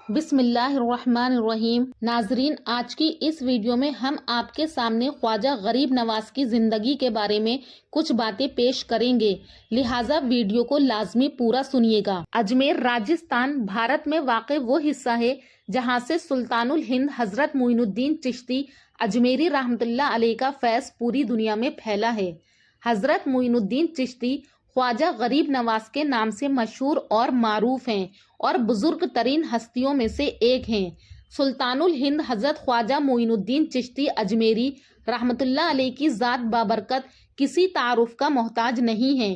بسم اللہ الرحمن الرحیم۔ ناظرین، آج کی اس ویڈیو میں ہم آپ کے سامنے خواجہ غریب نواز کی زندگی کے بارے میں کچھ باتیں پیش کریں گے، لہٰذا ویڈیو کو لازمی پورا سنیے گا۔ اجمیر راجستھان بھارت میں واقع وہ حصہ ہے جہاں سے سلطان الہند حضرت معین الدین چشتی اجمیری رحمۃ اللہ علیہ کا فیض پوری دنیا میں پھیلا ہے۔ حضرت معین الدین چشتی خواجہ غریب نواز کے نام سے مشہور اور معروف ہیں اور بزرگ ترین ہستیوں میں سے ایک ہیں۔ سلطان الہند حضرت خواجہ معین الدین چشتی اجمیری رحمۃ اللہ علیہ کی ذات بابرکت کسی تعارف کا محتاج نہیں ہے۔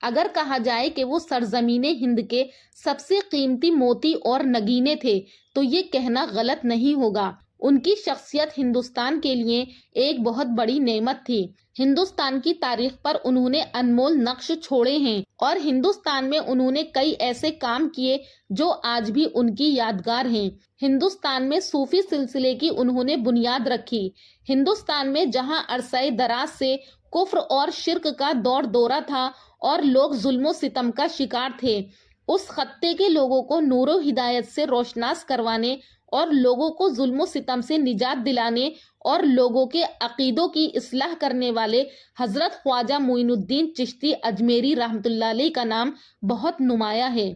اگر کہا جائے کہ وہ سرزمین ہند کے سب سے قیمتی موتی اور نگینے تھے تو یہ کہنا غلط نہیں ہوگا۔ ان کی شخصیت ہندوستان کے لیے ایک بہت بڑی نعمت تھی۔ ہندوستان کی تاریخ پر انہوں نے انمول نقش چھوڑے ہیں اور ہندوستان میں انہوں نے کئی ایسے کام کیے جو آج بھی ان کی یادگار ہیں۔ ہندوستان میں صوفی سلسلے کی انہوں نے بنیاد رکھی۔ ہندوستان میں جہاں عرصہ دراز سے کفر اور شرک کا دور دورہ تھا اور لوگ ظلم و ستم کا شکار تھے، اس خطے کے لوگوں کو نور و ہدایت سے روشناس کروانے اور لوگوں کو ظلم و ستم سے نجات دلانے اور لوگوں کے عقیدوں کی اصلاح کرنے والے حضرت خواجہ معین الدین چشتی اجمیری رحمۃ اللہ علیہ کا نام بہت نمایاں ہے۔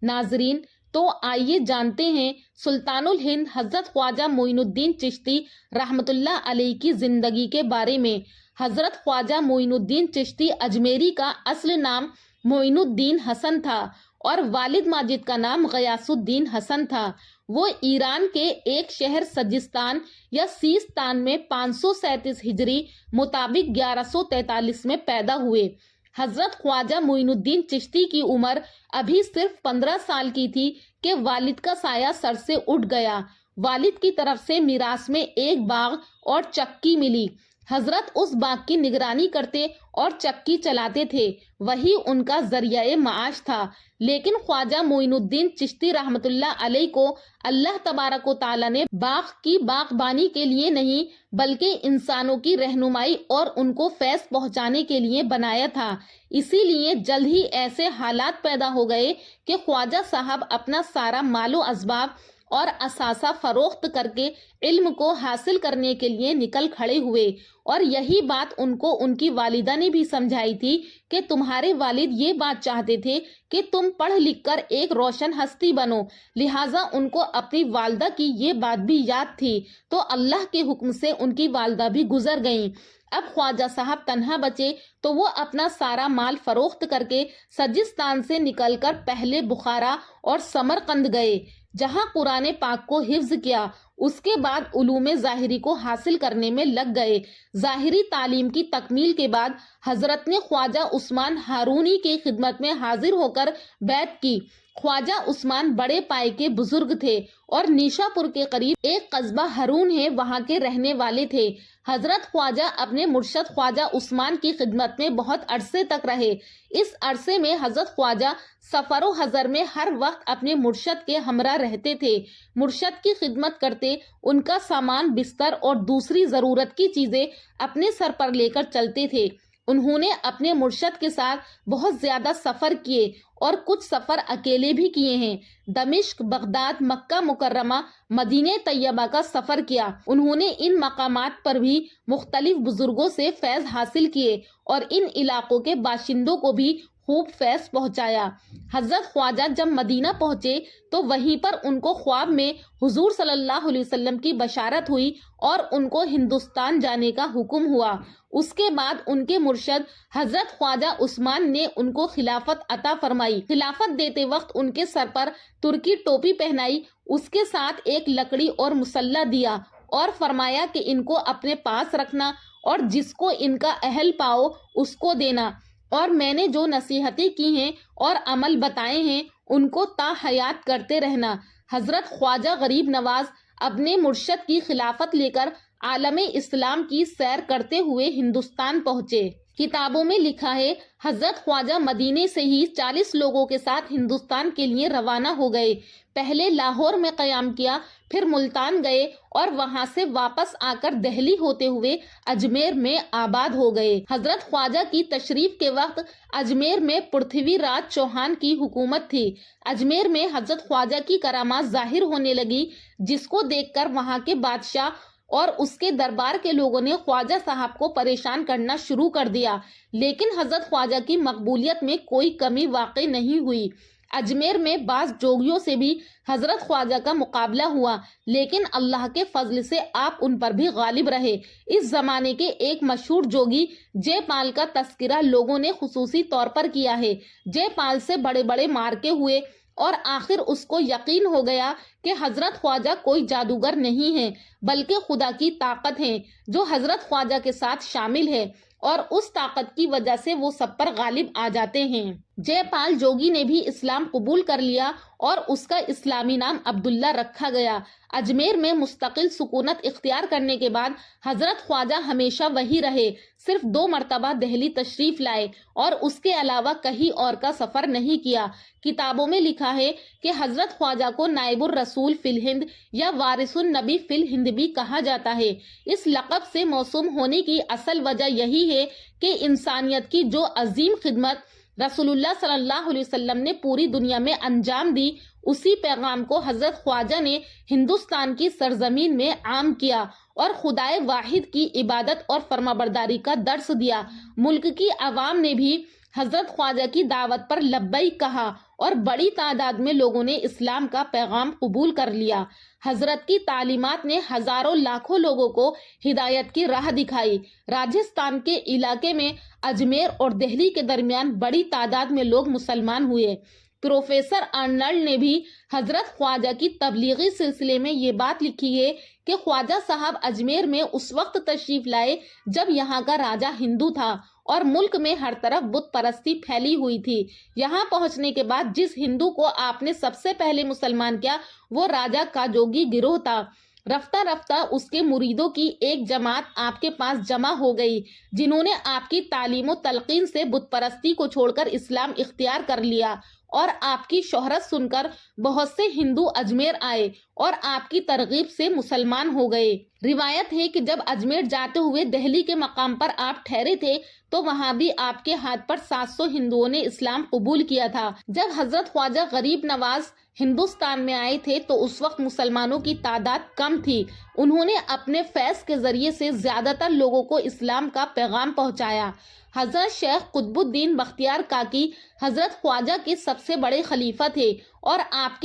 ناظرین، تو آئیے جانتے ہیں سلطان الہند حضرت خواجہ معین الدین چشتی رحمۃ اللہ علیہ کی زندگی کے بارے میں۔ حضرت خواجہ معین الدین چشتی اجمیری کا اصل نام معین الدین حسن تھا اور والد ماجد کا نام غیاث الدین حسن تھا۔ وہ ایران کے ایک شہر سجستان یا سیستان میں 537 ہجری مطابق 1143 میں پیدا ہوئے۔ حضرت خواجہ معین الدین چشتی کی عمر ابھی صرف 15 سال کی تھی کہ والد کا سایہ سر سے اٹھ گیا۔ والد کی طرف سے میراث میں ایک باغ اور چکی ملی۔ حضرت اس باغ کی نگرانی کرتے اور چکی چلاتے تھے، وہی ان کا ذریعہ معاش تھا۔ لیکن خواجہ معین الدین چشتی رحمۃ اللہ علیہ کو اللہ تبارک و تعالیٰ نے باغ کی باغبانی کے لیے نہیں بلکہ انسانوں کی رہنمائی اور ان کو فیض پہنچانے کے لیے بنایا تھا۔ اسی لیے جلد ہی ایسے حالات پیدا ہو گئے کہ خواجہ صاحب اپنا سارا مال و اسباب اور اثاثہ فروخت کر کے علم کو حاصل کرنے کے لیے نکل کھڑے ہوئے، اور یہی بات ان کو ان کی والدہ نے بھی سمجھائی تھی کہ تمہارے والد یہ بات چاہتے تھے کہ تم پڑھ لکھ کر ایک روشن ہستی بنو، لہٰذا ان کو اپنی والدہ کی یہ بات بھی یاد تھی، تو اللہ کے حکم سے ان کی والدہ بھی گزر گئیں۔ اب خواجہ صاحب تنہا بچے تو وہ اپنا سارا مال فروخت کر کے سجستان سے نکل کر پہلے بخارا اور سمرقند گئے، جہاں قرآن پاک کو حفظ کیا۔ اس کے بعد علوم ظاہری کو حاصل کرنے میں لگ گئے۔ ظاہری تعلیم کی تکمیل کے بعد حضرت نے خواجہ عثمان ہارونی کی خدمت میں حاضر ہو کر بیعت کی۔ خواجہ عثمان بڑے پائے کے بزرگ تھے اور نیشا پور کے قریب ایک قصبہ ہرون ہے، وہاں کے رہنے والے تھے۔ حضرت خواجہ اپنے مرشد خواجہ عثمان کی خدمت میں بہت عرصے تک رہے۔ اس عرصے میں حضرت خواجہ سفر و حضر میں ہر وقت اپنے مرشد کے ہمراہ رہتے تھے۔ مرشد کی خدمت کرتے ان کا سامان، بستر اور دوسری ضرورت کی چیزیں اپنے سر پر لے کر چلتے تھے۔ انہوں نے اپنے مرشد کے ساتھ بہت زیادہ سفر کیے اور کچھ سفر اکیلے بھی کیے ہیں۔ دمشق، بغداد، مکہ مکرمہ، مدینہ طیبہ کا سفر کیا۔ انہوں نے ان مقامات پر بھی مختلف بزرگوں سے فیض حاصل کیے اور ان علاقوں کے باشندوں کو بھی خوب فیض پہنچایا۔ حضرت خواجہ جب مدینہ پہنچے تو وہیں پر ان کو خواب میں حضور صلی اللہ علیہ وسلم کی بشارت ہوئی اور ان کو ہندوستان جانے کا حکم ہوا۔ اس کے بعد ان کے مرشد حضرت خواجہ عثمان نے ان کو خلافت عطا فرمائی۔ خلافت دیتے وقت ان کے سر پر ترکی ٹوپی پہنائی، اس کے ساتھ ایک لکڑی اور مسلح دیا اور فرمایا کہ ان کو اپنے پاس رکھنا اور جس کو ان کا اہل پاؤ اس کو دینا، اور میں نے جو نصیحتیں کی ہیں اور عمل بتائے ہیں ان کو تا حیات کرتے رہنا۔ حضرت خواجہ غریب نواز اپنے مرشد کی خلافت لے کر عالم اسلام کی سیر کرتے ہوئے ہندوستان پہنچے۔ کتابوں میں لکھا ہے حضرت خواجہ مدینے سے ہی 40 لوگوں کے ساتھ ہندوستان کے لیے روانہ ہو گئے۔ پہلے لاہور میں قیام کیا، پھر ملتان گئے اور وہاں سے واپس آ کر دہلی ہوتے ہوئے اجمیر میں آباد ہو گئے۔ حضرت خواجہ کی تشریف کے وقت اجمیر میں پرتھوی راج چوہان کی حکومت تھی۔ اجمیر میں حضرت خواجہ کی کرامات ظاہر ہونے لگی، جس کو دیکھ کر وہاں کے بادشاہ اور اس کے دربار کے لوگوں نے خواجہ صاحب کو پریشان کرنا شروع کر دیا، لیکن حضرت خواجہ کی مقبولیت میں کوئی کمی واقع نہیں ہوئی۔ اجمیر میں بعض جوگیوں سے بھی حضرت خواجہ کا مقابلہ ہوا، لیکن اللہ کے فضل سے آپ ان پر بھی غالب رہے۔ اس زمانے کے ایک مشہور جوگی جے پال کا تذکرہ لوگوں نے خصوصی طور پر کیا ہے۔ جے پال سے بڑے بڑے مارکے ہوئے اور آخر اس کو یقین ہو گیا کہ حضرت خواجہ کوئی جادوگر نہیں ہے بلکہ خدا کی طاقت ہے جو حضرت خواجہ کے ساتھ شامل ہے، اور اس طاقت کی وجہ سے وہ سب پر غالب آ جاتے ہیں۔ جے پال جوگی نے بھی اسلام قبول کر لیا اور اس کا اسلامی نام عبداللہ رکھا گیا۔ اجمیر میں مستقل سکونت اختیار کرنے کے بعد حضرت خواجہ ہمیشہ وہی رہے، صرف 2 مرتبہ دہلی تشریف لائے اور اس کے علاوہ کہیں اور کا سفر نہیں کیا۔ کتابوں میں لکھا ہے کہ حضرت خواجہ کو نائب الرسول فی الہند یا وارث النبی فی الہند بھی کہا جاتا ہے۔ اس لقب سے موسوم ہونے کی اصل وجہ یہی ہے کہ انسانیت کی جو عظیم خدمت رسول اللہ صلی اللہ علیہ وسلم نے پوری دنیا میں انجام دی، اسی پیغام کو حضرت خواجہ نے ہندوستان کی سرزمین میں عام کیا اور خدائے واحد کی عبادت اور فرمانبرداری کا درس دیا۔ ملک کی عوام نے بھی حضرت خواجہ کی دعوت پر لبیک کہا اور بڑی تعداد میں لوگوں نے اسلام کا پیغام قبول کر لیا۔ حضرت کی تعلیمات نے ہزاروں لاکھوں لوگوں کو ہدایت کی راہ دکھائی۔ راجستھان کے علاقے میں اجمیر اور دہلی کے درمیان بڑی تعداد میں لوگ مسلمان ہوئے۔ پروفیسر آرنلڈ نے بھی حضرت خواجہ کی تبلیغی سلسلے میں یہ بات لکھی ہے کہ خواجہ صاحب اجمیر میں اس وقت تشریف لائے جب یہاں کا راجہ ہندو تھا اور ملک میں ہر طرف بت پرستی پھیلی ہوئی تھی۔ یہاں پہنچنے کے بعد جس ہندو کو آپ نے سب سے پہلے مسلمان کیا وہ راجہ کاجوگی گروہ تھا۔ رفتہ رفتہ اس کے مریدوں کی ایک جماعت آپ کے پاس جمع ہو گئی، جنہوں نے آپ کی تعلیم و تلقین سے بت پرستی کو چھوڑ کر اسلام اختیار کر لیا، اور آپ کی شہرت سن کر بہت سے ہندو اجمیر آئے اور آپ کی ترغیب سے مسلمان ہو گئے۔ روایت ہے کہ جب اجمیر جاتے ہوئے دہلی کے مقام پر آپ ٹھہرے تھے تو وہاں بھی آپ کے ہاتھ پر 700 ہندوؤں نے اسلام قبول کیا تھا۔ جب حضرت خواجہ غریب نواز ہندوستان میں آئے تھے تو اس وقت مسلمانوں کی تعداد کم تھی۔ انہوں نے اپنے فیض کے ذریعے سے زیادہ تر لوگوں کو اسلام کا پیغام پہنچایا۔ حضرت شیخ قطب الدین بختیار کاکی حضرت خواجہ کے سب سے بڑے خلیفہ تھے اور آپ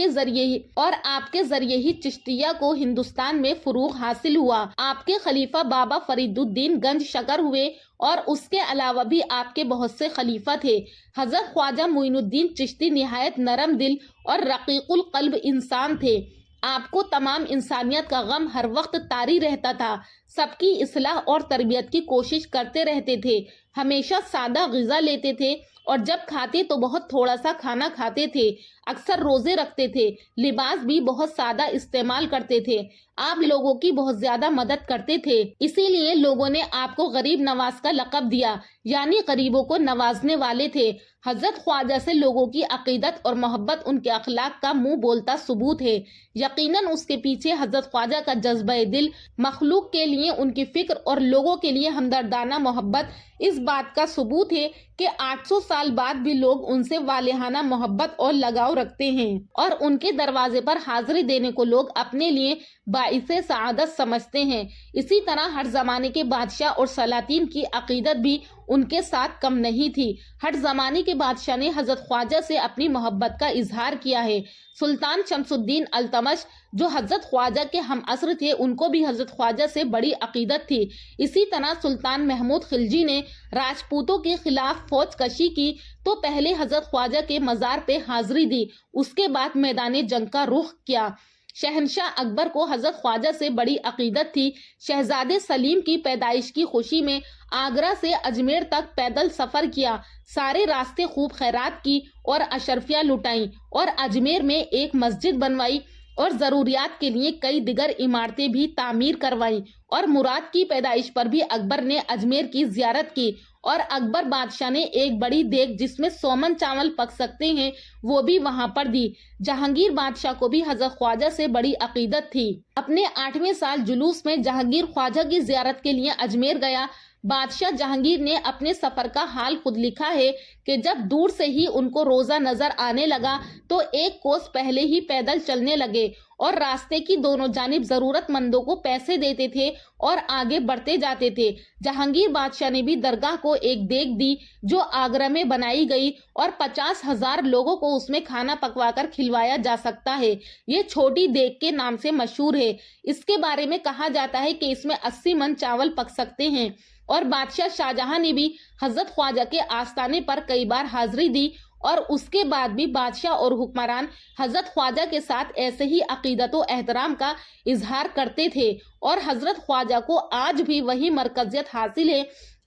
کے ذریعے ہی چشتیہ کو ہندوستان میں فروغ حاصل ہوا۔ آپ کے خلیفہ بابا فرید الدین گنج شکر ہوئے اور اس کے علاوہ بھی آپ کے بہت سے خلیفہ تھے۔ حضرت خواجہ معین الدین چشتی نہایت نرم دل اور رقیق القلب انسان تھے۔ آپ کو تمام انسانیت کا غم ہر وقت طاری رہتا تھا، سب کی اصلاح اور تربیت کی کوشش کرتے رہتے تھے، ہمیشہ سادہ غذا لیتے تھے اور جب کھاتے تو بہت تھوڑا سا کھانا کھاتے تھے، اکثر روزے رکھتے تھے، لباس بھی بہت سادہ استعمال کرتے تھے، آپ لوگوں کی بہت زیادہ مدد کرتے تھے، اسی لیے لوگوں نے آپ کو غریب نواز کا لقب دیا، یعنی غریبوں کو نوازنے والے تھے۔ حضرت خواجہ سے لوگوں کی عقیدت اور محبت ان کے اخلاق کا منہ بولتا ثبوت ہے۔ یقیناً اس کے پیچھے حضرت خواجہ کا جذبہ دل، مخلوق کے لیے ان کی فکر اور لوگوں کے لیے ہمدردانہ محبت اس بات کا ثبوت ہے کہ 800 سال بعد بھی لوگ ان سے والہانہ محبت اور لگاؤ رکھتے ہیں اور ان کے دروازے پر حاضری دینے کو لوگ اپنے لیے باعث سعادت سمجھتے ہیں۔ اسی طرح ہر زمانے کے بادشاہ اور سلاطین کی عقیدت بھی ان کے ساتھ کم نہیں تھی۔ ہر زمانے کے بادشاہ نے حضرت خواجہ سے اپنی محبت کا اظہار کیا ہے۔ سلطان شمس الدین التمش جو حضرت خواجہ کے ہم عصر تھے، ان کو بھی حضرت خواجہ سے بڑی عقیدت تھی۔ اسی طرح سلطان محمود خلجی نے راجپوتوں کے خلاف فوج کشی کی تو پہلے حضرت خواجہ کے مزار پہ حاضری دی، اس کے بعد میدان جنگ کا رخ کیا۔ شہنشاہ اکبر کو حضرت خواجہ سے بڑی عقیدت تھی۔ شہزادے سلیم کی پیدائش کی خوشی میں آگرہ سے اجمیر تک پیدل سفر کیا، سارے راستے خوب خیرات کی اور اشرفیاں لٹائیں اور اجمیر میں ایک مسجد بنوائی اور ضروریات کے لیے کئی دیگر عمارتیں بھی تعمیر کروائیں، اور مراد کی پیدائش پر بھی اکبر نے اجمیر کی زیارت کی اور اکبر بادشاہ نے ایک بڑی دیگ جس میں سومن چاول پک سکتے ہیں وہ بھی وہاں پر دی۔ جہانگیر بادشاہ کو بھی حضرت خواجہ سے بڑی عقیدت تھی۔ اپنے 8ویں سال جلوس میں جہانگیر خواجہ کی زیارت کے لیے اجمیر گیا۔ بادشاہ جہانگیر نے اپنے سفر کا حال خود لکھا ہے کہ جب دور سے ہی ان کو روزہ نظر آنے لگا تو 1 کوس پہلے ہی پیدل چلنے لگے اور راستے کی دونوں جانب ضرورت مندوں کو پیسے دیتے تھے اور آگے بڑھتے جاتے تھے۔ جہانگیر بادشاہ نے بھی درگاہ کو ایک دیگ دی جو آگرہ میں بنائی گئی اور 50,000 لوگوں کو اس میں کھانا پکوا کر کھلوایا جا سکتا ہے۔ یہ چھوٹی دیگ کے نام سے مشہور ہے۔ اس کے بارے میں کہا جاتا ہے کہ اس میں 80 من چاول پک سکتے ہیں۔ اور بادشاہ شاہجہاں نے بھی حضرت خواجہ کے آستانے پر کئی بار حاضری دی اور اس کے بعد بھی بادشاہ اور حکمران حضرت خواجہ کے ساتھ ایسے ہی عقیدت و احترام کا اظہار کرتے تھے اور حضرت خواجہ کو آج بھی وہی مرکزیت حاصل ہے۔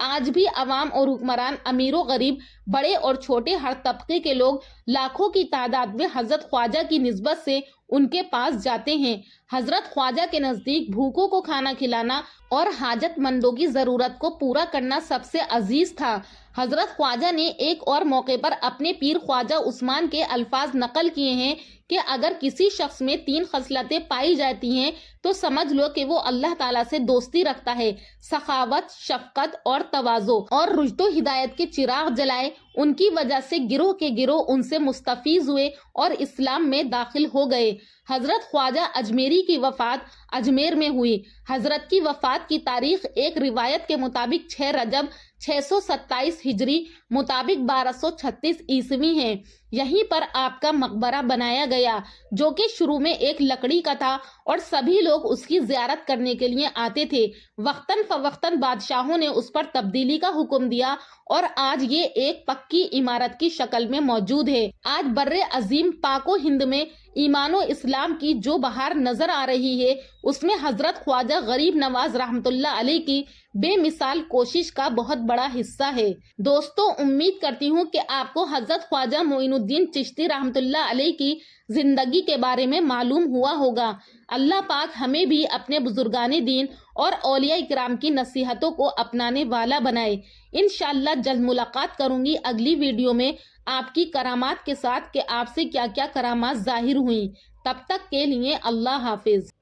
آج بھی عوام اور حکمران، امیر و غریب، بڑے اور چھوٹے، ہر طبقے کے لوگ لاکھوں کی تعداد میں حضرت خواجہ کی نسبت سے ان کے پاس جاتے ہیں۔ حضرت خواجہ کے نزدیک بھوکوں کو کھانا کھلانا اور حاجت مندوں کی ضرورت کو پورا کرنا سب سے عزیز تھا۔ حضرت خواجہ نے ایک اور موقع پر اپنے پیر خواجہ عثمان کے الفاظ نقل کیے ہیں کہ اگر کسی شخص میں 3 خصلتیں پائی جاتی ہیں تو سمجھ لو کہ وہ اللہ تعالیٰ سے دوستی رکھتا ہے: سخاوت، شفقت اور تواضع، اور رشد و ہدایت کے چراغ جلائے۔ ان کی وجہ سے گروہ کے گروہ ان سے مستفیض ہوئے اور اسلام میں داخل ہو گئے۔ حضرت خواجہ اجمیری کی وفات اجمیر میں ہوئی۔ حضرت کی وفات کی تاریخ ایک روایت کے مطابق 6 رجب 627 ہجری مطابق 1236 عیسوی ہے۔ یہیں پر آپ کا مقبرہ بنایا گیا جو کہ شروع میں ایک لکڑی کا تھا اور سبھی لوگ اس کی زیارت کرنے کے لیے آتے تھے۔ وقتاً فوقتاً بادشاہوں نے اس پر تبدیلی کا حکم دیا اور آج یہ ایک پکی عمارت کی شکل میں موجود ہے۔ آج بر عظیم پاک و ہند میں ایمان و اسلام کی جو بہار نظر آ رہی ہے اس میں حضرت خواجہ غریب نواز رحمۃ اللہ علیہ کی بے مثال کوشش کا بہت بڑا حصہ ہے۔ دوستو، امید کرتی ہوں کہ آپ کو حضرت خواجہ معین الدین چشتی رحمۃ اللہ علیہ کی زندگی کے بارے میں معلوم ہوا ہوگا۔ اللہ پاک ہمیں بھی اپنے بزرگان دین اور اولیاء کرام کی نصیحتوں کو اپنانے والا بنائے۔ انشاءاللہ جلد ملاقات کروں گی اگلی ویڈیو میں آپ کی کرامات کے ساتھ کہ آپ سے کیا کیا کرامات ظاہر ہوئیں۔ تب تک کے لیے اللہ حافظ۔